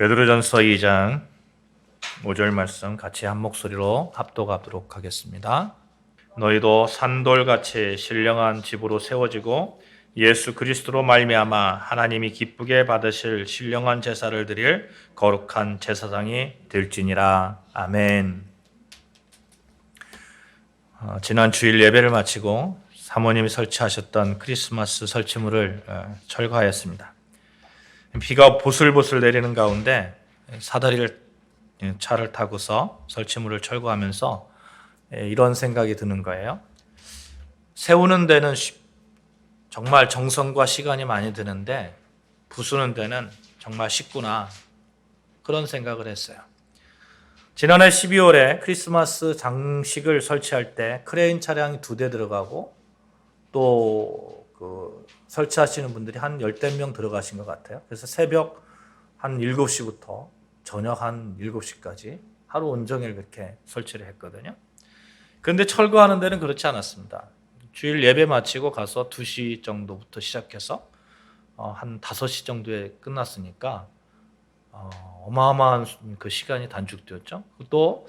베드로전서 2장 5절 말씀 같이 한 목소리로 합독하도록 하겠습니다. 너희도 산돌같이 신령한 집으로 세워지고 예수 그리스도로 말미암아 하나님이 기쁘게 받으실 신령한 제사를 드릴 거룩한 제사장이 될지니라. 아멘. 지난 주일 예배를 마치고 사모님이 설치하셨던 크리스마스 설치물을 철거하였습니다. 비가 보슬보슬 내리는 가운데 사다리를 차를 타고서 설치물을 철거하면서 이런 생각이 드는 거예요. 세우는 데는 정말 정성과 시간이 많이 드는데 부수는 데는 정말 쉽구나, 그런 생각을 했어요. 지난해 12월에 크리스마스 장식을 설치할 때 크레인 차량이 2대 들어가고 또 설치하시는 분들이 한 10명 들어가신 것 같아요. 그래서 새벽 한 7시부터 저녁 한 7시까지 하루 온종일 그렇게 설치를 했거든요. 그런데 철거하는 데는 그렇지 않았습니다. 주일 예배 마치고 가서 2시 정도부터 시작해서 한 5시 정도에 끝났으니까 어마어마한 그 시간이 단축되었죠. 또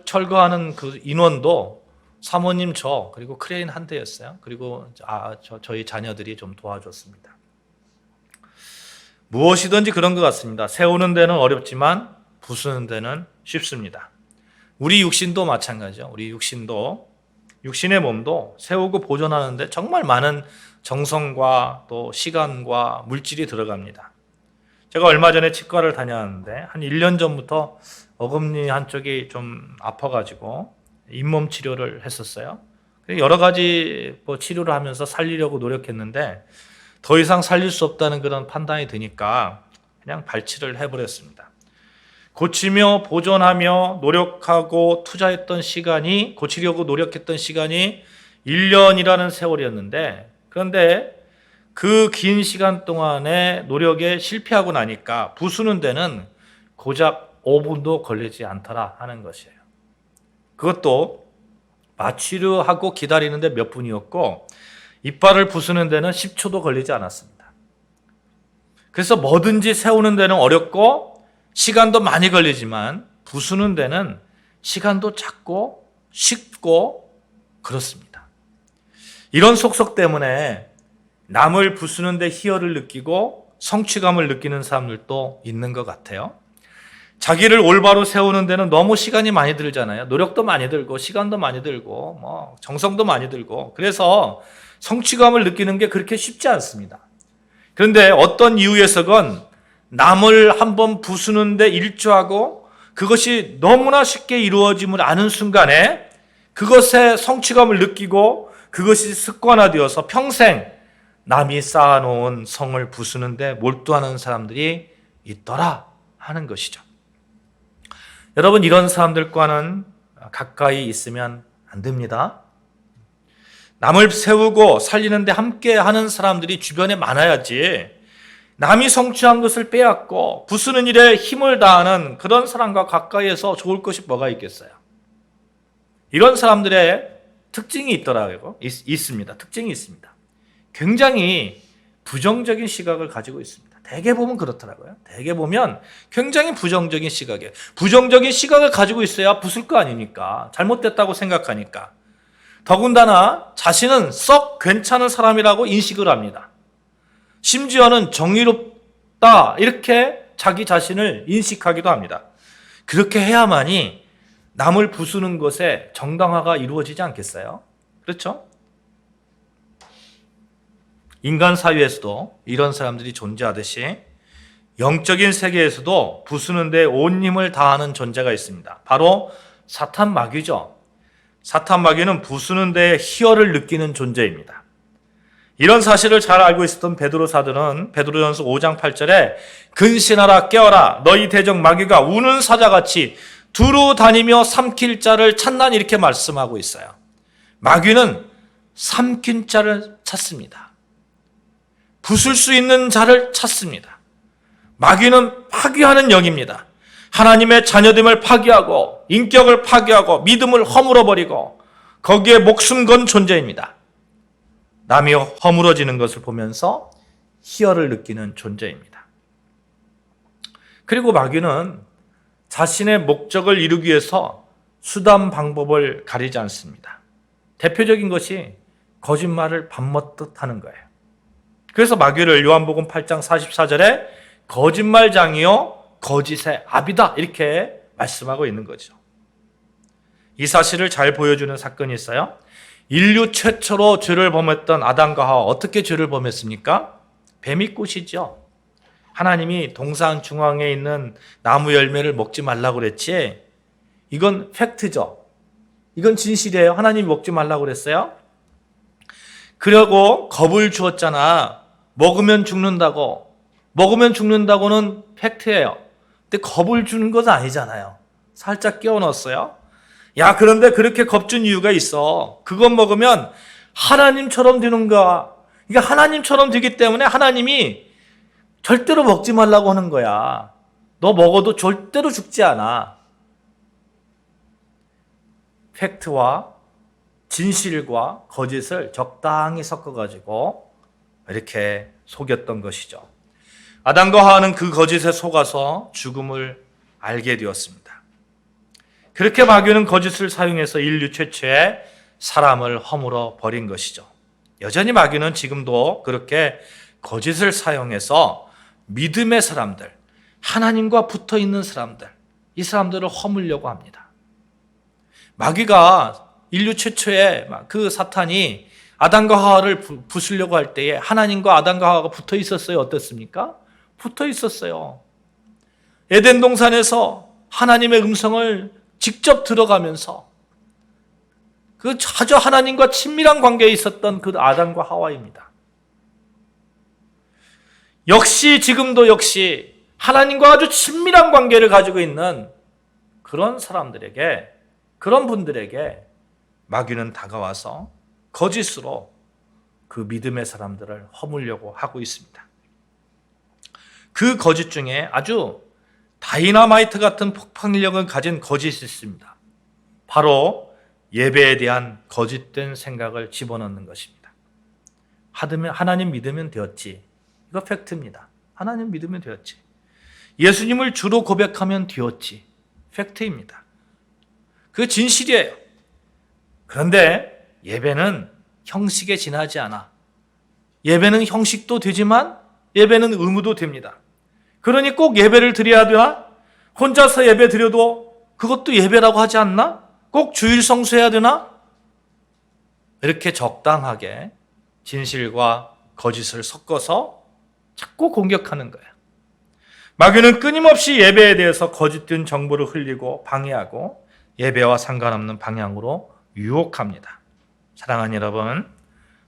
철거하는 그 인원도 사모님 그리고 크레인 한 대였어요. 그리고 저희 자녀들이 좀 도와줬습니다. 무엇이든지 그런 것 같습니다. 세우는 데는 어렵지만 부수는 데는 쉽습니다. 우리 육신도 마찬가지죠. 우리 육신의 몸도 세우고 보존하는데 정말 많은 정성과 또 시간과 물질이 들어갑니다. 제가 얼마 전에 치과를 다녀왔는데 한 1년 전부터 어금니 한쪽이 좀 아파가지고 잇몸 치료를 했었어요. 여러 가지 치료를 하면서 살리려고 노력했는데 더 이상 살릴 수 없다는 그런 판단이 드니까 그냥 발치를 해버렸습니다. 고치며 보존하며 노력하고 투자했던 시간이, 고치려고 노력했던 시간이 1년이라는 세월이었는데, 그런데 그 긴 시간 동안의 노력에 실패하고 나니까 부수는 데는 고작 5분도 걸리지 않더라 하는 것이에요. 그것도 마취를 하고 기다리는데 몇 분이었고 이빨을 부수는 데는 10초도 걸리지 않았습니다. 그래서 뭐든지 세우는 데는 어렵고 시간도 많이 걸리지만 부수는 데는 시간도 작고 쉽고 그렇습니다. 이런 속성 때문에 남을 부수는 데 희열을 느끼고 성취감을 느끼는 사람들도 있는 것 같아요. 자기를 올바로 세우는 데는 너무 시간이 많이 들잖아요. 노력도 많이 들고 시간도 많이 들고 정성도 많이 들고, 그래서 성취감을 느끼는 게 그렇게 쉽지 않습니다. 그런데 어떤 이유에서건 남을 한번 부수는 데 일조하고 그것이 너무나 쉽게 이루어짐을 아는 순간에 그것에 성취감을 느끼고 그것이 습관화되어서 평생 남이 쌓아놓은 성을 부수는 데 몰두하는 사람들이 있더라 하는 것이죠. 여러분, 이런 사람들과는 가까이 있으면 안 됩니다. 남을 세우고 살리는데 함께 하는 사람들이 주변에 많아야지, 남이 성취한 것을 빼앗고 부수는 일에 힘을 다하는 그런 사람과 가까이에서 좋을 것이 뭐가 있겠어요? 이런 사람들의 특징이 있더라고요. 있습니다. 특징이 있습니다. 굉장히 부정적인 시각을 가지고 있습니다. 대개 보면 그렇더라고요. 대개 보면 굉장히 부정적인 시각이에요. 부정적인 시각을 가지고 있어야 부술 거 아닙니까? 잘못됐다고 생각하니까. 더군다나 자신은 썩 괜찮은 사람이라고 인식을 합니다. 심지어는 정의롭다 이렇게 자기 자신을 인식하기도 합니다. 그렇게 해야만이 남을 부수는 것에 정당화가 이루어지지 않겠어요? 그렇죠? 인간 사회에서도 이런 사람들이 존재하듯이 영적인 세계에서도 부수는 데 온 힘을 다하는 존재가 있습니다. 바로 사탄 마귀죠. 사탄 마귀는 부수는 데 희열을 느끼는 존재입니다. 이런 사실을 잘 알고 있었던 베드로 사도는 베드로전서 5장 8절에 근신하라 깨어라 너희 대적 마귀가 우는 사자같이 두루 다니며 삼킬 자를 찾나니 이렇게 말씀하고 있어요. 마귀는 삼킨 자를 찾습니다. 부술 수 있는 자를 찾습니다. 마귀는 파괴하는 영입니다. 하나님의 자녀됨을 파괴하고 인격을 파괴하고 믿음을 허물어버리고 거기에 목숨 건 존재입니다. 남이 허물어지는 것을 보면서 희열을 느끼는 존재입니다. 그리고 마귀는 자신의 목적을 이루기 위해서 수단 방법을 가리지 않습니다. 대표적인 것이 거짓말을 밥먹듯 하는 거예요. 그래서 마귀를 요한복음 8장 44절에 거짓말장이요 거짓의 아비다 이렇게 말씀하고 있는 거죠. 이 사실을 잘 보여주는 사건이 있어요. 인류 최초로 죄를 범했던 아담과 하와 어떻게 죄를 범했습니까? 뱀이 꼬시죠. 하나님이 동산 중앙에 있는 나무 열매를 먹지 말라고 그랬지. 이건 팩트죠. 이건 진실이에요. 하나님이 먹지 말라고 그랬어요. 그러고 겁을 주었잖아. 먹으면 죽는다고. 먹으면 죽는다고는 팩트예요. 근데 겁을 주는 것은 아니잖아요. 살짝 끼워 넣었어요. 야, 그런데 그렇게 겁준 이유가 있어. 그것 먹으면 하나님처럼 되는 거야. 이게 하나님처럼 되기 때문에 하나님이 절대로 먹지 말라고 하는 거야. 너 먹어도 절대로 죽지 않아. 팩트와 진실과 거짓을 적당히 섞어가지고 이렇게 속였던 것이죠. 아담과 하와는 그 거짓에 속아서 죽음을 알게 되었습니다. 그렇게 마귀는 거짓을 사용해서 인류 최초의 사람을 허물어 버린 것이죠. 여전히 마귀는 지금도 그렇게 거짓을 사용해서 믿음의 사람들, 하나님과 붙어 있는 사람들, 이 사람들을 허물려고 합니다. 마귀가 인류 최초의 그 사탄이 아담과 하와를 부수려고 할 때에 하나님과 아담과 하와가 붙어 있었어요? 어떻습니까? 붙어 있었어요. 에덴 동산에서 하나님의 음성을 직접 들어가면서 그 아주 하나님과 친밀한 관계에 있었던 그 아담과 하와입니다. 역시 지금도 역시 하나님과 아주 친밀한 관계를 가지고 있는 그런 사람들에게, 그런 분들에게 마귀는 다가와서 거짓으로 그 믿음의 사람들을 허물려고 하고 있습니다. 그 거짓 중에 아주 다이너마이트 같은 폭발력을 가진 거짓이 있습니다. 바로 예배에 대한 거짓된 생각을 집어넣는 것입니다. 하나님 믿으면 되었지. 이거 팩트입니다. 하나님 믿으면 되었지. 예수님을 주로 고백하면 되었지. 팩트입니다. 그 진실이에요. 그런데 예배는 형식에 지나지 않아. 예배는 형식도 되지만 예배는 의무도 됩니다. 그러니 꼭 예배를 드려야 되나? 혼자서 예배 드려도 그것도 예배라고 하지 않나? 꼭 주일 성수해야 되나? 이렇게 적당하게 진실과 거짓을 섞어서 자꾸 공격하는 거예요. 마귀는 끊임없이 예배에 대해서 거짓된 정보를 흘리고 방해하고 예배와 상관없는 방향으로 유혹합니다. 사랑하는 여러분,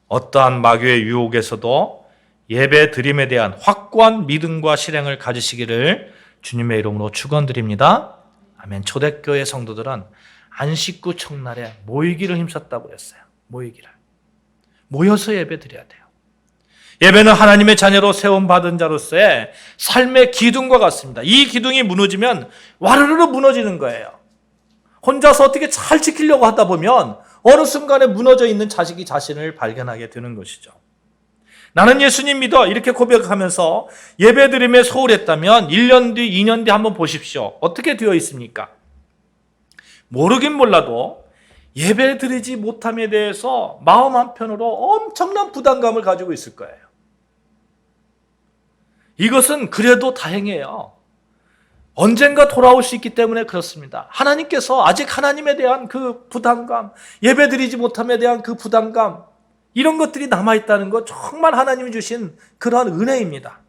어떠한 마귀의 유혹에서도 예배 드림에 대한 확고한 믿음과 실행을 가지시기를 주님의 이름으로 축원드립니다. 아멘. 초대교회 성도들은 안식구 청날에 모이기를 힘썼다고 했어요. 모이기를. 모여서 예배 드려야 돼요. 예배는 하나님의 자녀로 세움받은 자로서의 삶의 기둥과 같습니다. 이 기둥이 무너지면 와르르 무너지는 거예요. 혼자서 어떻게 잘 지키려고 하다 보면 어느 순간에 무너져 있는 자식이 자신을 발견하게 되는 것이죠. 나는 예수님 믿어 이렇게 고백하면서 예배드림에 소홀했다면 1년 뒤, 2년 뒤 한번 보십시오. 어떻게 되어 있습니까? 모르긴 몰라도 예배드리지 못함에 대해서 마음 한편으로 엄청난 부담감을 가지고 있을 거예요. 이것은 그래도 다행이에요. 언젠가 돌아올 수 있기 때문에 그렇습니다. 하나님께서 아직 하나님에 대한 그 부담감, 예배드리지 못함에 대한 그 부담감, 이런 것들이 남아있다는 것 정말 하나님이 주신 그러한 은혜입니다.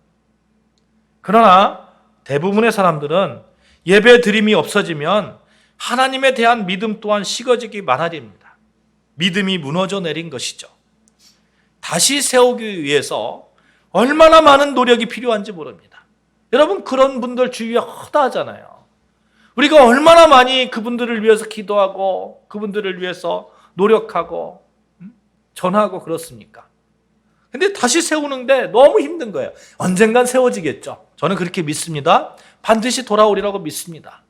그러나 대부분의 사람들은 예배드림이 없어지면 하나님에 대한 믿음 또한 식어지기 마련입니다. 믿음이 무너져 내린 것이죠. 다시 세우기 위해서 얼마나 많은 노력이 필요한지 모릅니다. 여러분, 그런 분들 주위에 허다하잖아요. 우리가 얼마나 많이 그분들을 위해서 기도하고 그분들을 위해서 노력하고 전하고 그렇습니까? 근데 다시 세우는데 너무 힘든 거예요. 언젠간 세워지겠죠. 저는 그렇게 믿습니다. 반드시 돌아오리라고 믿습니다.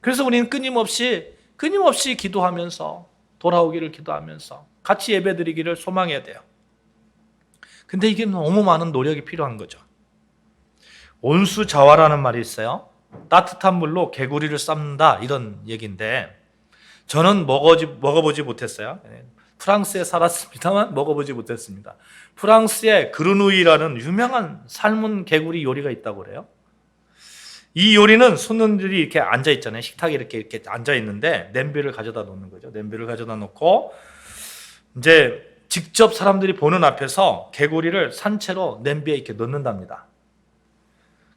그래서 우리는 끊임없이 기도하면서 돌아오기를 기도하면서 같이 예배드리기를 소망해야 돼요. 근데 이게 너무 많은 노력이 필요한 거죠. 온수자화라는 말이 있어요. 따뜻한 물로 개구리를 삶는다 이런 얘기인데 저는 먹어보지 못했어요. 프랑스에 살았습니다만 먹어보지 못했습니다. 프랑스에 그르누이라는 유명한 삶은 개구리 요리가 있다고 그래요. 이 요리는 손님들이 이렇게 앉아 있잖아요. 식탁에 이렇게 앉아 있는데 냄비를 가져다 놓는 거죠. 냄비를 가져다 놓고 이제 직접 사람들이 보는 앞에서 개구리를 산채로 냄비에 이렇게 넣는답니다.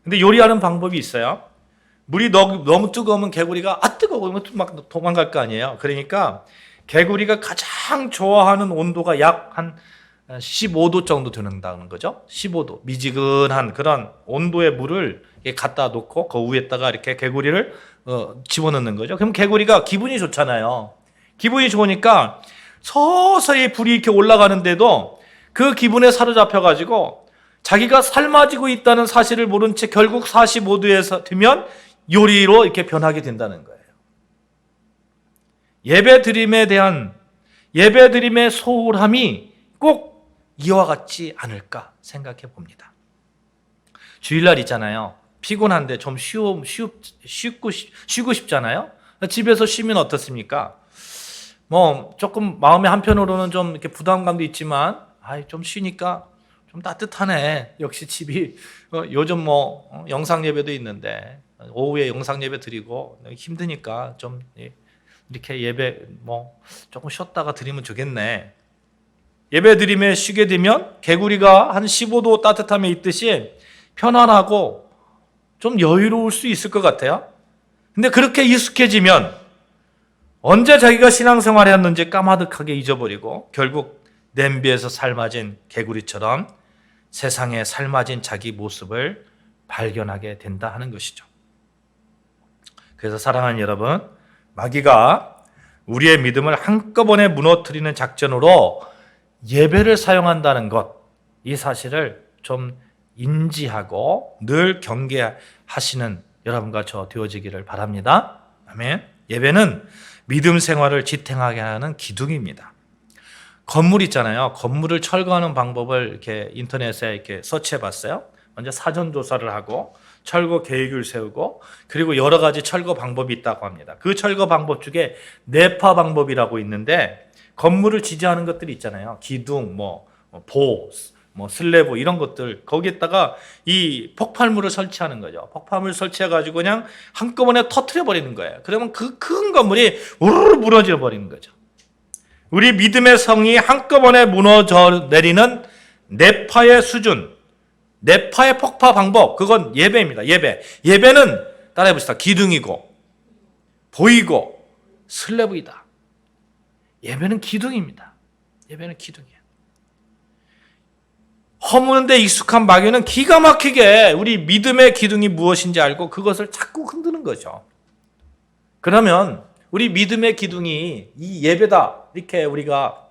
근데 요리하는 방법이 있어요. 물이 너무 뜨거우면 개구리가 뜨거워 막 도망갈 거 아니에요. 그러니까 개구리가 가장 좋아하는 온도가 약 한 15도 정도 되는다는 거죠. 15도 미지근한 그런 온도의 물을 갖다 놓고 그 위에다가 이렇게 개구리를 집어넣는 거죠. 그럼 개구리가 기분이 좋잖아요. 기분이 좋으니까 서서히 불이 이렇게 올라가는데도 그 기분에 사로잡혀 가지고 자기가 삶아지고 있다는 사실을 모른 채 결국 45도에서 되면 요리로 이렇게 변하게 된다는 거예요. 예배드림의 소홀함이 꼭 이와 같지 않을까 생각해 봅니다. 주일날 있잖아요. 피곤한데 좀 쉬고 싶잖아요. 집에서 쉬면 어떻습니까? 조금 마음의 한편으로는 좀 이렇게 부담감도 있지만, 좀 쉬니까 좀 따뜻하네. 역시 집이 요즘 영상 예배도 있는데 오후에 영상 예배 드리고 힘드니까 좀 이렇게 예배 조금 쉬었다가 드리면 좋겠네. 예배 드림에 쉬게 되면 개구리가 한 15도 따뜻함에 있듯이 편안하고 좀 여유로울 수 있을 것 같아요. 근데 그렇게 익숙해지면 언제 자기가 신앙생활을 했는지 까마득하게 잊어버리고 결국 냄비에서 삶아진 개구리처럼 세상에 삶아진 자기 모습을 발견하게 된다 하는 것이죠. 그래서 사랑하는 여러분, 마귀가 우리의 믿음을 한꺼번에 무너뜨리는 작전으로 예배를 사용한다는 것, 이 사실을 좀 인지하고 늘 경계하시는 여러분과 저 되어지기를 바랍니다. 아멘. 예배는 믿음 생활을 지탱하게 하는 기둥입니다. 건물 있잖아요. 건물을 철거하는 방법을 이렇게 인터넷에 이렇게 서치해 봤어요. 먼저 사전 조사를 하고 철거 계획을 세우고 그리고 여러 가지 철거 방법이 있다고 합니다. 그 철거 방법 중에 내파 방법이라고 있는데 건물을 지지하는 것들이 있잖아요. 기둥, 슬래브 이런 것들 거기에다가 이 폭발물을 설치하는 거죠. 폭발물 설치해 가지고 그냥 한꺼번에 터트려 버리는 거예요. 그러면 그 큰 건물이 우르르 무너져 버리는 거죠. 우리 믿음의 성이 한꺼번에 무너져 내리는 네파의 수준, 네파의 폭파 방법, 그건 예배입니다. 예배는 따라해 봅시다. 기둥이고 보이고 슬래브이다. 예배는 기둥입니다. 예배는 기둥이에요. 허무는데 익숙한 마귀는 기가 막히게 우리 믿음의 기둥이 무엇인지 알고 그것을 자꾸 흔드는 거죠. 그러면 우리 믿음의 기둥이 이 예배다 이렇게 우리가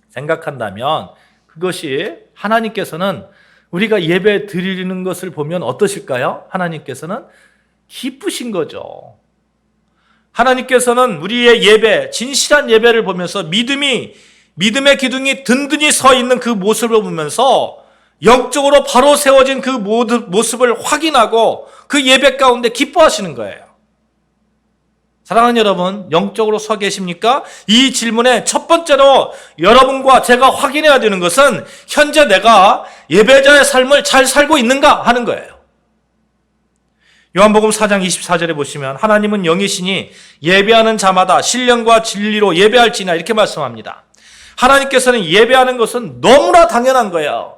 생각한다면 그것이 하나님께서는 우리가 예배 드리는 것을 보면 어떠실까요? 하나님께서는 기쁘신 거죠. 하나님께서는 우리의 예배, 진실한 예배를 보면서 믿음의 기둥이 든든히 서 있는 그 모습을 보면서 영적으로 바로 세워진 그 모습을 확인하고 그 예배 가운데 기뻐하시는 거예요. 사랑하는 여러분, 영적으로 서 계십니까? 이 질문에 첫 번째로 여러분과 제가 확인해야 되는 것은 현재 내가 예배자의 삶을 잘 살고 있는가 하는 거예요. 요한복음 4장 24절에 보시면 하나님은 영이시니 예배하는 자마다 신령과 진리로 예배할지나 이렇게 말씀합니다. 하나님께서는 예배하는 것은 너무나 당연한 거예요.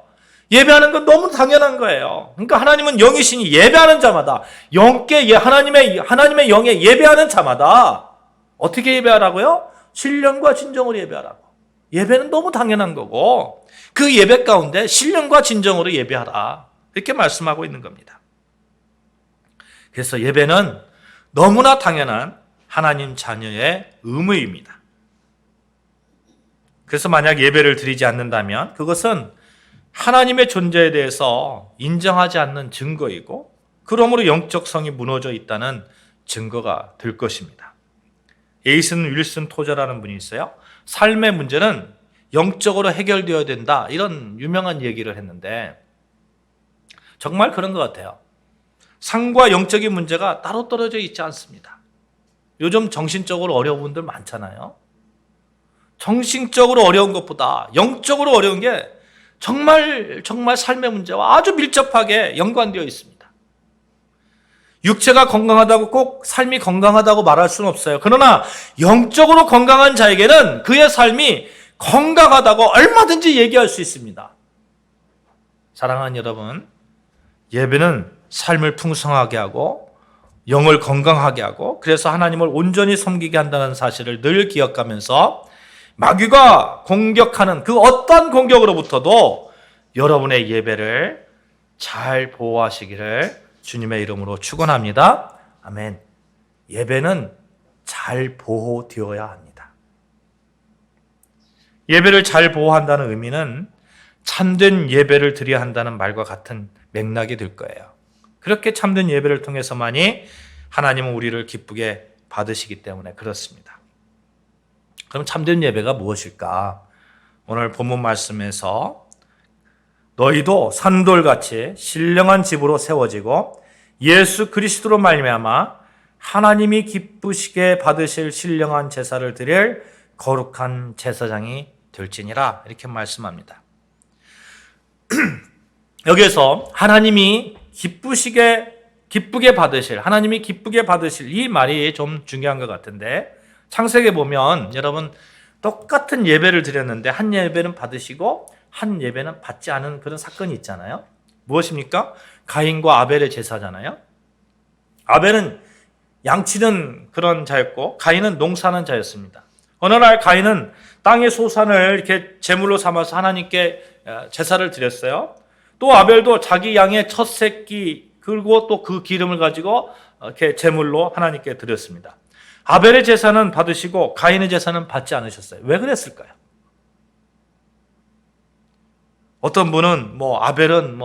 예배하는 건 너무 당연한 거예요. 그러니까 하나님은 영이시니 예배하는 자마다 하나님의 영에 예배하는 자마다 어떻게 예배하라고요? 신령과 진정으로 예배하라고. 예배는 너무 당연한 거고 그 예배 가운데 신령과 진정으로 예배하라. 이렇게 말씀하고 있는 겁니다. 그래서 예배는 너무나 당연한 하나님 자녀의 의무입니다. 그래서 만약 예배를 드리지 않는다면 그것은 하나님의 존재에 대해서 인정하지 않는 증거이고 그러므로 영적 성이 무너져 있다는 증거가 될 것입니다. 에이슨 윌슨 토저라는 분이 있어요. 삶의 문제는 영적으로 해결되어야 된다 이런 유명한 얘기를 했는데 정말 그런 것 같아요. 상과 영적인 문제가 따로 떨어져 있지 않습니다. 요즘 정신적으로 어려운 분들 많잖아요. 정신적으로 어려운 것보다 영적으로 어려운 게 정말 삶의 문제와 아주 밀접하게 연관되어 있습니다. 육체가 건강하다고 꼭 삶이 건강하다고 말할 수는 없어요. 그러나 영적으로 건강한 자에게는 그의 삶이 건강하다고 얼마든지 얘기할 수 있습니다. 사랑하는 여러분, 예배는 삶을 풍성하게 하고 영을 건강하게 하고 그래서 하나님을 온전히 섬기게 한다는 사실을 늘 기억하면서 마귀가 공격하는 그 어떤 공격으로부터도 여러분의 예배를 잘 보호하시기를 주님의 이름으로 축원합니다. 아멘. 예배는 잘 보호되어야 합니다. 예배를 잘 보호한다는 의미는 참된 예배를 드려야 한다는 말과 같은 맥락이 될 거예요. 그렇게 참된 예배를 통해서만이 하나님은 우리를 기쁘게 받으시기 때문에 그렇습니다. 그럼 참된 예배가 무엇일까? 오늘 본문 말씀에서 너희도 산돌같이 신령한 집으로 세워지고 예수 그리스도로 말미암아 하나님이 기쁘시게 받으실 신령한 제사를 드릴 거룩한 제사장이 될지니라 이렇게 말씀합니다. 여기에서 하나님이 기쁘게 받으실 하나님이 기쁘게 받으실 이 말이 좀 중요한 것 같은데 창세기에 보면 여러분 똑같은 예배를 드렸는데 한 예배는 받으시고 한 예배는 받지 않은 그런 사건이 있잖아요. 무엇입니까? 가인과 아벨의 제사잖아요. 아벨은 양치는 그런 자였고 가인은 농사하는 자였습니다. 어느 날 가인은 땅의 소산을 이렇게 제물로 삼아서 하나님께 제사를 드렸어요. 또 아벨도 자기 양의 첫 새끼 그리고 또 그 기름을 가지고 이렇게 제물로 하나님께 드렸습니다. 아벨의 제사는 받으시고 가인의 제사는 받지 않으셨어요. 왜 그랬을까요? 어떤 분은 아벨은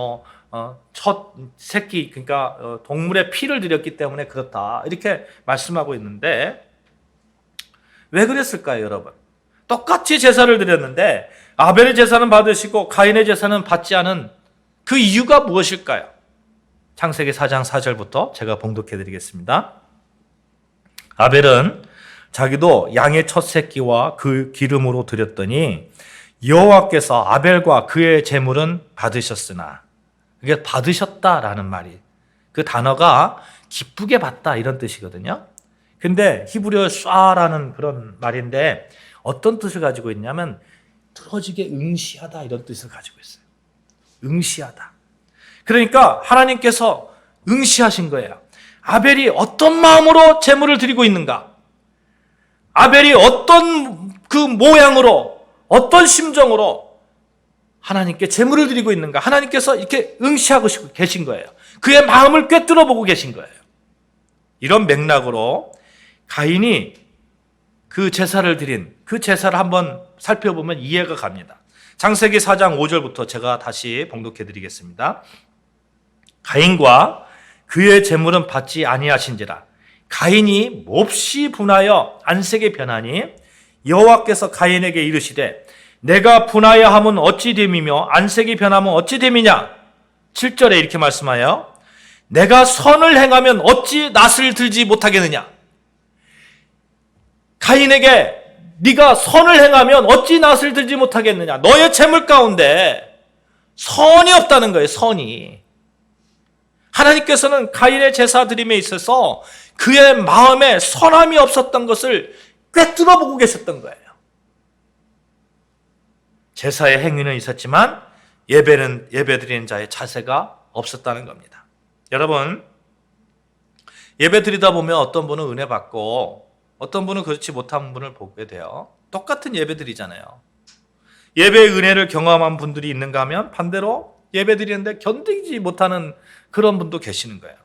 첫 새끼 그러니까 동물의 피를 드렸기 때문에 그렇다 이렇게 말씀하고 있는데 왜 그랬을까요, 여러분? 똑같이 제사를 드렸는데 아벨의 제사는 받으시고 가인의 제사는 받지 않은 그 이유가 무엇일까요? 창세기 4장 4절부터 제가 봉독해 드리겠습니다. 아벨은 자기도 양의 첫 새끼와 그 기름으로 드렸더니 여호와께서 아벨과 그의 제물은 받으셨으나 이게 받으셨다라는 말이 그 단어가 기쁘게 받다 이런 뜻이거든요. 근데 히브리어 쏴라는 그런 말인데 어떤 뜻을 가지고 있냐면 틀어지게 응시하다 이런 뜻을 가지고 있어요. 응시하다. 그러니까 하나님께서 응시하신 거예요. 아벨이 어떤 마음으로 제물을 드리고 있는가? 아벨이 어떤 그 모양으로 어떤 심정으로 하나님께 제물을 드리고 있는가? 하나님께서 이렇게 응시하고 계신 거예요. 그의 마음을 꿰뚫어 보고 계신 거예요. 이런 맥락으로 가인이 그 제사를 드린 그 제사를 한번 살펴보면 이해가 갑니다. 창세기 4장 5절부터 제가 다시 봉독해 드리겠습니다. 가인과 그의 제물은 받지 아니하신지라 가인이 몹시 분하여 안색에 변하니 여호와께서 가인에게 이르시되 내가 분하여 함은 어찌 됨이며 안색이 변하면 어찌 됨이냐. 7절에 이렇게 말씀하여 내가 선을 행하면 어찌 낯을 들지 못하겠느냐. 가인에게 네가 선을 행하면 어찌 낯을 들지 못하겠느냐. 너의 재물 가운데 선이 없다는 거예요. 선이. 하나님께서는 가인의 제사 드림에 있어서 그의 마음에 선함이 없었던 것을 꿰뚫어 보고 계셨던 거예요. 제사의 행위는 있었지만 예배드리는 자의 자세가 없었다는 겁니다. 여러분, 예배 드리다 보면 어떤 분은 은혜 받고 어떤 분은 그렇지 못한 분을 보게 돼요. 똑같은 예배 드리잖아요. 예배의 은혜를 경험한 분들이 있는가 하면 반대로 예배 드리는데 견디지 못하는 그런 분도 계시는 거예요.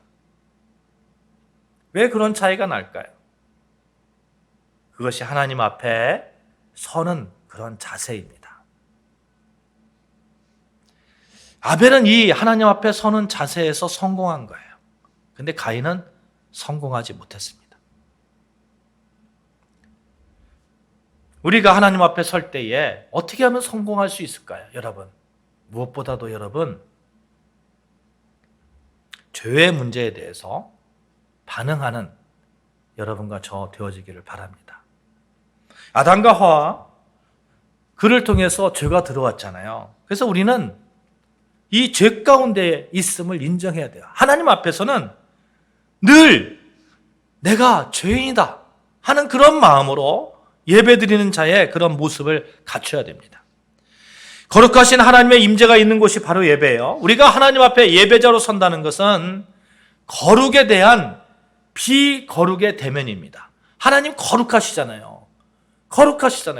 왜 그런 차이가 날까요? 그것이 하나님 앞에 서는 그런 자세입니다. 아벨은 이 하나님 앞에 서는 자세에서 성공한 거예요. 근데 가인은 성공하지 못했습니다. 우리가 하나님 앞에 설 때에 어떻게 하면 성공할 수 있을까요? 여러분, 무엇보다도 여러분, 죄의 문제에 대해서 반응하는 여러분과 저 되어지기를 바랍니다. 아담과 하와, 그를 통해서 죄가 들어왔잖아요. 그래서 우리는 이 죄 가운데 있음을 인정해야 돼요. 하나님 앞에서는 늘 내가 죄인이다 하는 그런 마음으로 예배드리는 자의 그런 모습을 갖춰야 됩니다. 거룩하신 하나님의 임재가 있는 곳이 바로 예배예요. 우리가 하나님 앞에 예배자로 선다는 것은 거룩에 대한 비거룩의 대면입니다. 하나님 거룩하시잖아요.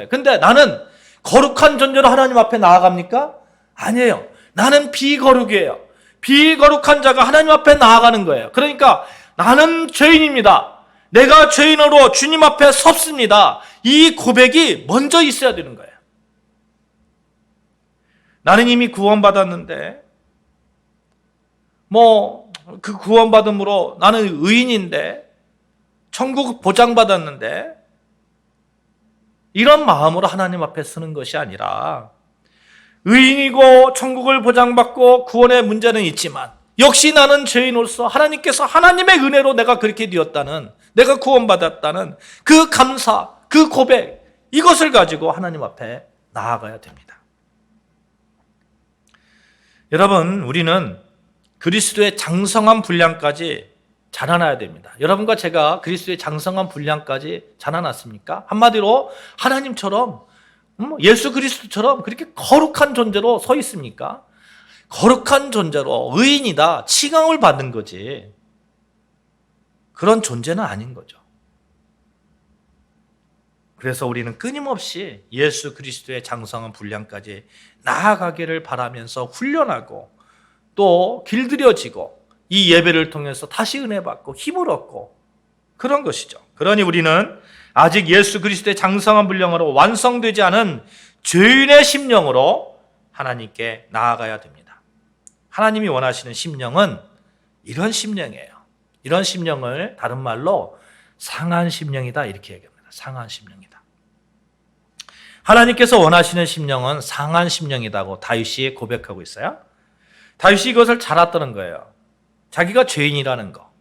근데 나는 거룩한 존재로 하나님 앞에 나아갑니까? 아니에요. 나는 비거룩이에요. 비거룩한 자가 하나님 앞에 나아가는 거예요. 그러니까 나는 죄인입니다. 내가 죄인으로 주님 앞에 섰습니다. 이 고백이 먼저 있어야 되는 거예요. 나는 이미 구원받았는데, 그 구원받음으로 나는 의인인데, 천국 보장받았는데, 이런 마음으로 하나님 앞에 서는 것이 아니라, 의인이고 천국을 보장받고 구원의 문제는 있지만, 역시 나는 죄인으로서 하나님께서 하나님의 은혜로 내가 그렇게 되었다는, 내가 구원받았다는 그 감사, 그 고백, 이것을 가지고 하나님 앞에 나아가야 됩니다. 여러분, 우리는 그리스도의 장성한 분량까지 자라나야 됩니다. 여러분과 제가 그리스도의 장성한 분량까지 자라났습니까? 한마디로 하나님처럼, 예수 그리스도처럼 그렇게 거룩한 존재로 서 있습니까? 거룩한 존재로 의인이다, 칭함을 받는 거지 그런 존재는 아닌 거죠. 그래서 우리는 끊임없이 예수 그리스도의 장성한 분량까지 나아가기를 바라면서 훈련하고 또 길들여지고 이 예배를 통해서 다시 은혜 받고 힘을 얻고 그런 것이죠. 그러니 우리는 아직 예수 그리스도의 장성한 분량으로 완성되지 않은 죄인의 심령으로 하나님께 나아가야 됩니다. 하나님이 원하시는 심령은 이런 심령이에요. 이런 심령을 다른 말로 상한 심령이다 이렇게 얘기합니다. 상한 심령이다. 하나님께서 원하시는 심령은 상한 심령이라고 다윗이 고백하고 있어요. 다윗이 이것을 잘 알았다는 거예요. 자기가 죄인이라는 거.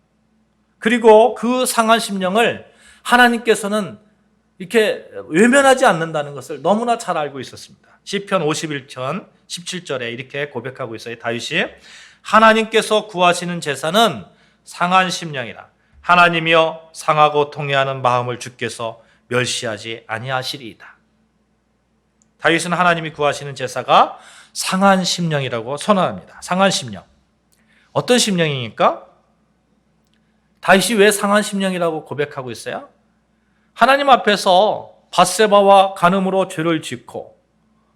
그리고 그 상한 심령을 하나님께서는 이렇게 외면하지 않는다는 것을 너무나 잘 알고 있었습니다. 시편 51편 17절에 이렇게 고백하고 있어요. 다윗이 하나님께서 구하시는 제사는 상한 심령이라. 하나님이여 상하고 통회하는 마음을 주께서 멸시하지 아니하시리이다. 다윗은 하나님이 구하시는 제사가 상한 심령이라고 선언합니다. 상한 심령. 어떤 심령입니까? 다윗이 왜 상한 심령이라고 고백하고 있어요? 하나님 앞에서 밧세바와 간음으로 죄를 짓고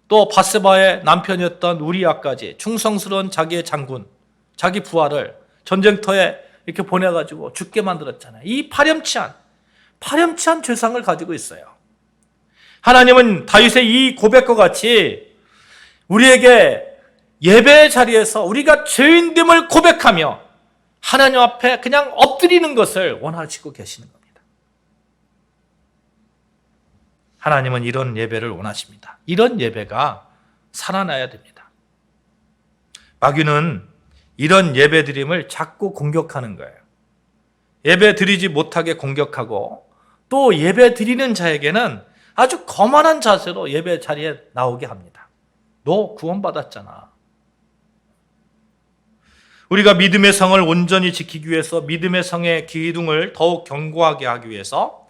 또 밧세바의 남편이었던 우리아까지 충성스러운 자기의 장군, 자기 부하를 전쟁터에 이렇게 보내가지고 죽게 만들었잖아요. 이 파렴치한 죄상을 가지고 있어요. 하나님은 다윗의 이 고백과 같이 우리에게 예배의 자리에서 우리가 죄인됨을 고백하며 하나님 앞에 그냥 엎드리는 것을 원하시고 계시는 겁니다. 하나님은 이런 예배를 원하십니다. 이런 예배가 살아나야 됩니다. 마귀는 이런 예배 드림을 자꾸 공격하는 거예요. 예배 드리지 못하게 공격하고 또 예배 드리는 자에게는 아주 거만한 자세로 예배 자리에 나오게 합니다. 너 구원받았잖아. 우리가 믿음의 성을 온전히 지키기 위해서 믿음의 성의 기둥을 더욱 견고하게 하기 위해서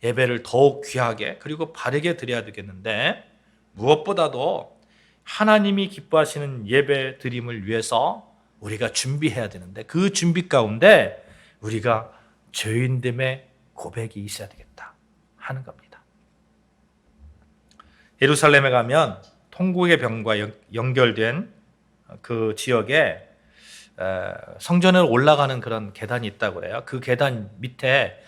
예배를 더욱 귀하게 그리고 바르게 드려야 되겠는데 무엇보다도 하나님이 기뻐하시는 예배 드림을 위해서 우리가 준비해야 되는데 그 준비 가운데 우리가 죄인됨의 고백이 있어야 되겠다 하는 겁니다. 예루살렘에 가면 통곡의 병과 연결된 그 지역에 성전으로 올라가는 그런 계단이 있다고 그래요. 그 계단 밑에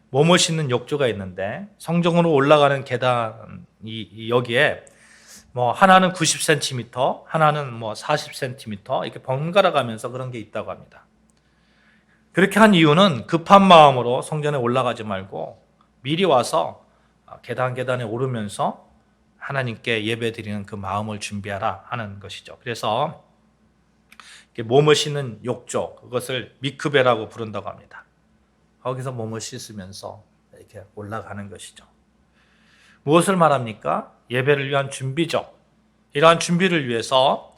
몸을 씻는 욕조가 있는데 성전으로 올라가는 계단이 여기에 하나는 90cm, 하나는 40cm 이렇게 번갈아 가면서 그런 게 있다고 합니다. 그렇게 한 이유는 급한 마음으로 성전에 올라가지 말고 미리 와서 계단에 오르면서 하나님께 예배 드리는 그 마음을 준비하라 하는 것이죠. 그래서 몸을 씻는 욕조, 그것을 미크베라고 부른다고 합니다. 거기서 몸을 씻으면서 이렇게 올라가는 것이죠. 무엇을 말합니까? 예배를 위한 준비죠. 이러한 준비를 위해서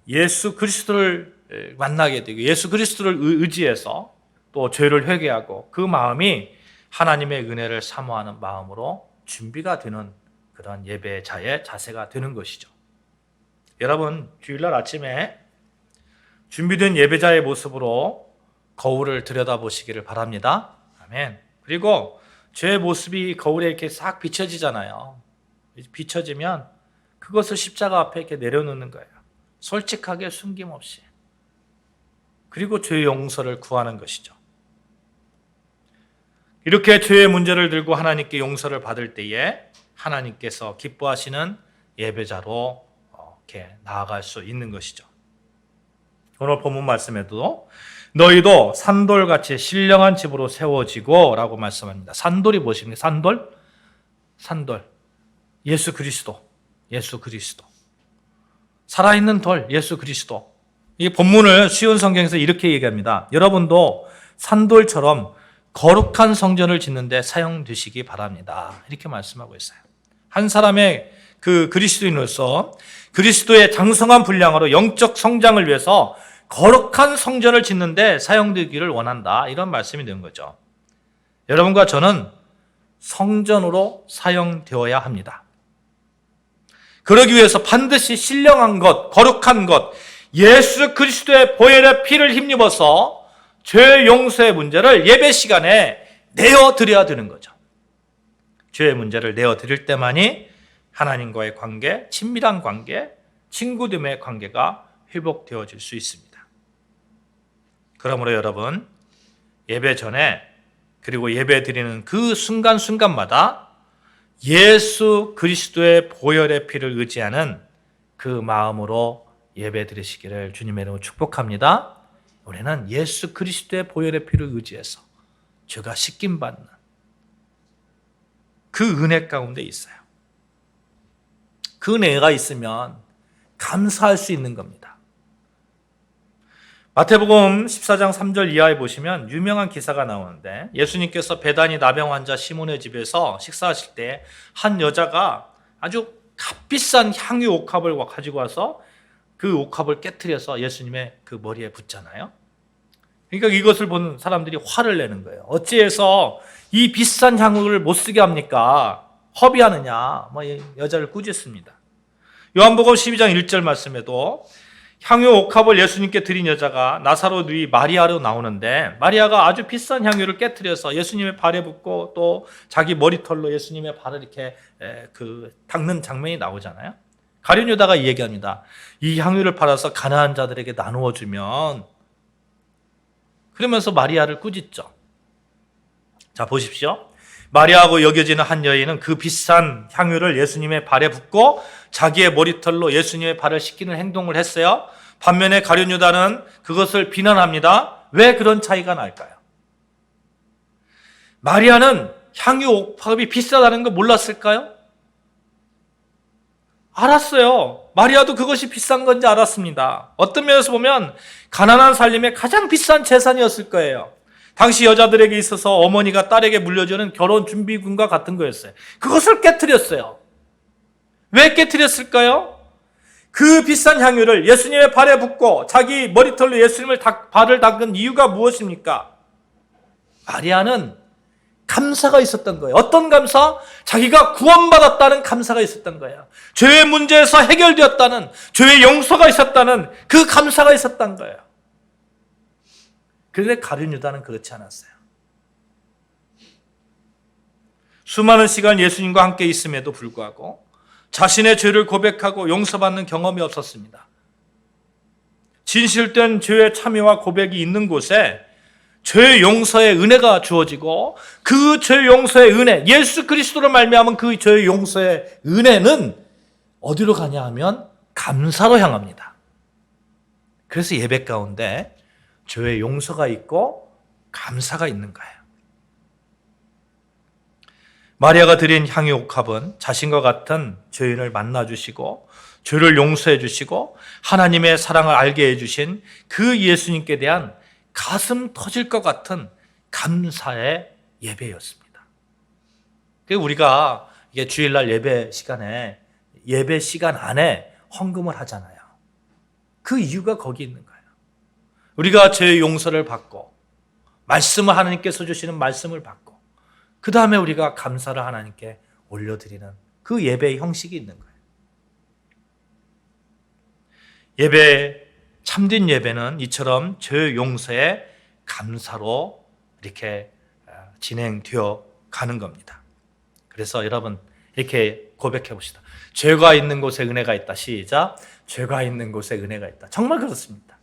예수 그리스도를 만나게 되고 예수 그리스도를 의지해서 또 죄를 회개하고 그 마음이 하나님의 은혜를 사모하는 마음으로 준비가 되는 그런 예배자의 자세가 되는 것이죠. 여러분, 주일날 아침에 준비된 예배자의 모습으로 거울을 들여다보시기를 바랍니다. 아멘. 그리고 죄의 모습이 거울에 이렇게 싹 비춰지잖아요. 비춰지면 그것을 십자가 앞에 이렇게 내려놓는 거예요. 솔직하게 숨김없이. 그리고 죄의 용서를 구하는 것이죠. 이렇게 죄의 문제를 들고 하나님께 용서를 받을 때에 하나님께서 기뻐하시는 예배자로 이렇게 나아갈 수 있는 것이죠. 오늘 본문 말씀에도 너희도 산돌같이 신령한 집으로 세워지고 라고 말씀합니다. 산돌이 무엇입니까? 산돌. 예수 그리스도. 살아있는 돌, 예수 그리스도. 이 본문을 쉬운 성경에서 이렇게 얘기합니다. 여러분도 산돌처럼 거룩한 성전을 짓는데 사용되시기 바랍니다. 이렇게 말씀하고 있어요. 한 사람의 그 그리스도인으로서 그리스도의 장성한 분량으로 영적 성장을 위해서 거룩한 성전을 짓는데 사용되기를 원한다. 이런 말씀이 되는 거죠. 여러분과 저는 성전으로 사용되어야 합니다. 그러기 위해서 반드시 신령한 것, 거룩한 것, 예수 그리스도의 보혈의 피를 힘입어서 죄 용서의 문제를 예배 시간에 내어드려야 되는 거죠. 죄의 문제를 내어드릴 때만이 하나님과의 관계, 친밀한 관계, 친구됨의 관계가 회복되어질 수 있습니다. 그러므로 여러분, 예배 전에 그리고 예배 드리는 그 순간순간마다 예수 그리스도의 보혈의 피를 의지하는 그 마음으로 예배 드리시기를 주님의 이름으로 축복합니다. 우리는 예수 그리스도의 보혈의 피를 의지해서 죄가 씻김받는 그 은혜 가운데 있어요. 그 은혜가 있으면 감사할 수 있는 겁니다. 마태복음 14장 3절 이하에 보시면 유명한 기사가 나오는데 예수님께서 베다니 나병 환자 시몬의 집에서 식사하실 때 한 여자가 아주 값비싼 향유 옥합을 가지고 와서 그 옥합을 깨트려서 예수님의 그 머리에 붓잖아요. 그러니까 이것을 보는 사람들이 화를 내는 거예요. 어찌해서 이 비싼 향유를 못 쓰게 합니까? 허비하느냐? 여자를 꾸짖습니다. 요한복음 12장 1절 말씀에도 향유 옥합을 예수님께 드린 여자가 나사로 누이 마리아로 나오는데 마리아가 아주 비싼 향유를 깨트려서 예수님의 발에 붓고 또 자기 머리털로 예수님의 발을 이렇게 닦는 장면이 나오잖아요. 가룟 유다가 이 얘기합니다. 이 향유를 팔아서 가난한 자들에게 나누어 주면, 그러면서 마리아를 꾸짖죠. 자, 보십시오. 마리아하고 여겨지는 한 여인은 그 비싼 향유를 예수님의 발에 붓고 자기의 머리털로 예수님의 발을 씻기는 행동을 했어요. 반면에 가룟 유다는 그것을 비난합니다. 왜 그런 차이가 날까요? 마리아는 향유 옥합이 비싸다는 거 몰랐을까요? 알았어요. 마리아도 그것이 비싼 건지 알았습니다. 어떤 면에서 보면 가난한 살림의 가장 비싼 재산이었을 거예요. 당시 여자들에게 있어서 어머니가 딸에게 물려주는 결혼 준비금과 같은 거였어요. 그것을 깨트렸어요. 왜 깨트렸을까요? 그 비싼 향유를 예수님의 발에 붓고 자기 머리털로 예수님을 발을 닦은 이유가 무엇입니까? 마리아는 감사가 있었던 거예요. 어떤 감사? 자기가 구원받았다는 감사가 있었던 거예요. 죄의 문제에서 해결되었다는, 죄의 용서가 있었다는 그 감사가 있었던 거예요. 그런데 가룟 유다는 그렇지 않았어요. 수많은 시간 예수님과 함께 있음에도 불구하고 자신의 죄를 고백하고 용서받는 경험이 없었습니다. 진실된 죄의 참여와 고백이 있는 곳에 죄 용서의 은혜가 주어지고 그 죄 용서의 은혜, 예수 그리스도로 말미암은 그 죄 용서의 은혜는 어디로 가냐 하면 감사로 향합니다. 그래서 예배 가운데 죄의 용서가 있고 감사가 있는 거예요. 마리아가 드린 향유 옥합은 자신과 같은 죄인을 만나주시고 죄를 용서해 주시고 하나님의 사랑을 알게 해주신 그 예수님께 대한 가슴 터질 것 같은 감사의 예배였습니다. 우리가 이게 주일날 예배 시간에 예배 시간 안에 헌금을 하잖아요. 그 이유가 거기 있는 거예요. 우리가 죄의 용서를 받고 말씀을 하나님께서 주시는 말씀을 받고 그 다음에 우리가 감사를 하나님께 올려드리는 그 예배의 형식이 있는 거예요. 예배, 참된 예배는 이처럼 죄 용서의 감사로 이렇게 진행되어 가는 겁니다. 그래서 여러분 이렇게 고백해 봅시다. 죄가 있는 곳에 은혜가 있다. 시작. 죄가 있는 곳에 은혜가 있다. 정말 그렇습니다.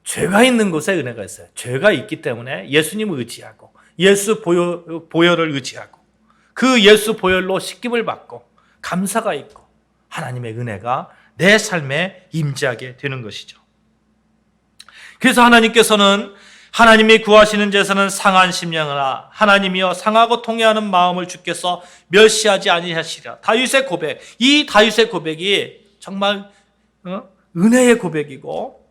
죄가 있는 곳에 은혜가 있어요. 죄가 있기 때문에 예수님을 의지하고 예수 보혈을 의지하고 그 예수 보혈로 씻김을 받고 감사가 있고 하나님의 은혜가 내 삶에 임재하게 되는 것이죠. 그래서 하나님께서는 하나님이 구하시는 제사는 상한 심령이라 하나님이여 상하고 통회하는 마음을 주께서 멸시하지 아니하시리라. 다윗의 고백, 이 다윗의 고백이 정말 은혜의 고백이고,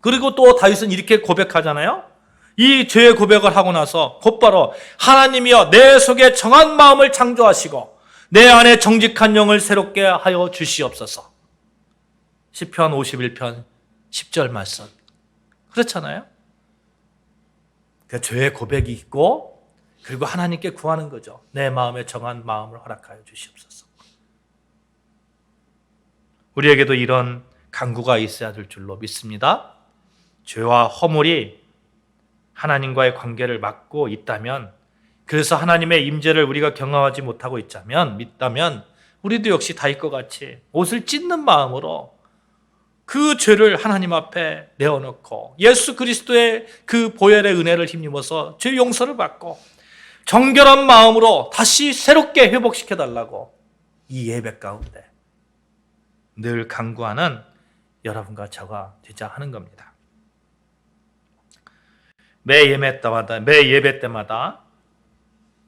그리고 또 다윗은 이렇게 고백하잖아요. 이 죄의 고백을 하고 나서 곧바로 하나님이여 내 속에 정한 마음을 창조하시고 내 안에 정직한 영을 새롭게 하여 주시옵소서. 시편 51편 10절 말씀. 그렇잖아요. 그 죄의 고백이 있고 그리고 하나님께 구하는 거죠. 내 마음에 정한 마음을 허락하여 주시옵소서. 우리에게도 이런 간구가 있어야 될 줄로 믿습니다. 죄와 허물이 하나님과의 관계를 막고 있다면, 그래서 하나님의 임재를 우리가 경험하지 못하고 믿다면 우리도 역시 다윗과 같이 옷을 찢는 마음으로 그 죄를 하나님 앞에 내어놓고 예수 그리스도의 그 보혈의 은혜를 힘입어서 죄 용서를 받고 정결한 마음으로 다시 새롭게 회복시켜달라고 이 예배 가운데 늘 간구하는 여러분과 저가 되자 하는 겁니다. 매 예배 때마다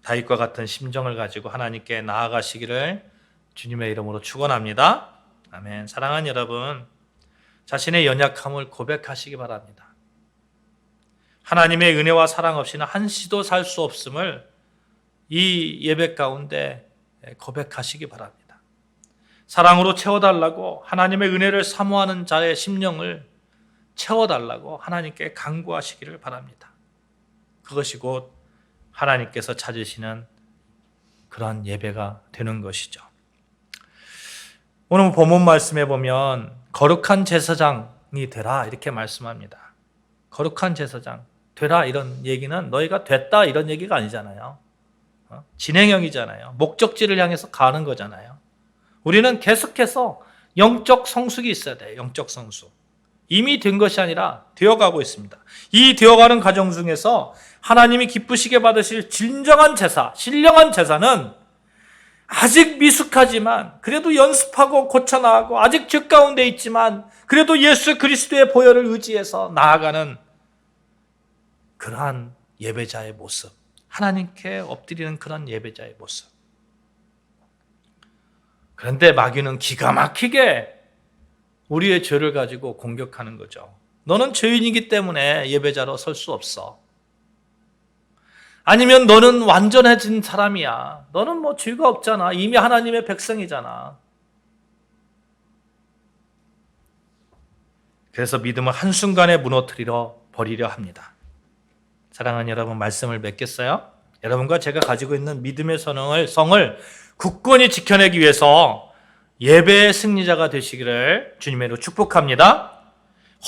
다윗과 같은 심정을 가지고 하나님께 나아가시기를 주님의 이름으로 축원합니다. 아멘. 사랑하는 여러분, 자신의 연약함을 고백하시기 바랍니다. 하나님의 은혜와 사랑 없이는 한시도 살 수 없음을 이 예배 가운데 고백하시기 바랍니다. 사랑으로 채워달라고, 하나님의 은혜를 사모하는 자의 심령을 채워달라고 하나님께 간구하시기를 바랍니다. 그것이 곧 하나님께서 찾으시는 그런 예배가 되는 것이죠. 오늘 본문 말씀에 보면 거룩한 제사장이 되라 이렇게 말씀합니다. 거룩한 제사장 되라 이런 얘기는 너희가 됐다 이런 얘기가 아니잖아요. 진행형이잖아요. 목적지를 향해서 가는 거잖아요. 우리는 계속해서 영적 성숙이 있어야 돼요. 영적 성숙. 이미 된 것이 아니라 되어가고 있습니다. 이 되어가는 과정 중에서 하나님이 기쁘시게 받으실 진정한 제사, 신령한 제사는 아직 미숙하지만 그래도 연습하고 고쳐나가고 아직 죄 가운데 있지만 그래도 예수 그리스도의 보혈을 의지해서 나아가는 그러한 예배자의 모습, 하나님께 엎드리는 그런 예배자의 모습. 그런데 마귀는 기가 막히게 우리의 죄를 가지고 공격하는 거죠. 너는 죄인이기 때문에 예배자로 설 수 없어. 아니면 너는 완전해진 사람이야. 너는 뭐 죄가 없잖아. 이미 하나님의 백성이잖아. 그래서 믿음을 한순간에 무너뜨리려 버리려 합니다. 사랑하는 여러분, 말씀을 맺겠어요? 여러분과 제가 가지고 있는 믿음의 성을 굳건히 지켜내기 위해서 예배의 승리자가 되시기를 주님의 이름으로 축복합니다.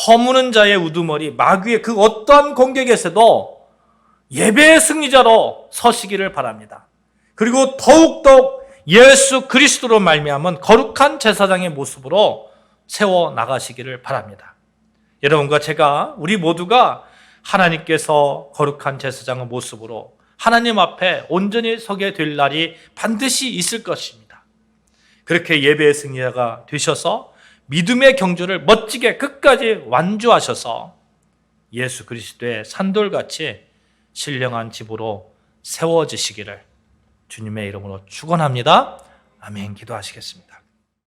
허무는 자의 우두머리, 마귀의 그 어떠한 공격에서도 예배의 승리자로 서시기를 바랍니다. 그리고 더욱더욱 예수 그리스도로 말미암은 거룩한 제사장의 모습으로 세워 나가시기를 바랍니다. 여러분과 제가, 우리 모두가 하나님께서 거룩한 제사장의 모습으로 하나님 앞에 온전히 서게 될 날이 반드시 있을 것입니다. 그렇게 예배의 승리자가 되셔서 믿음의 경주를 멋지게 끝까지 완주하셔서 예수 그리스도의 산돌같이 신령한 집으로 세워지시기를 주님의 이름으로 축원합니다. 아멘. 기도하시겠습니다.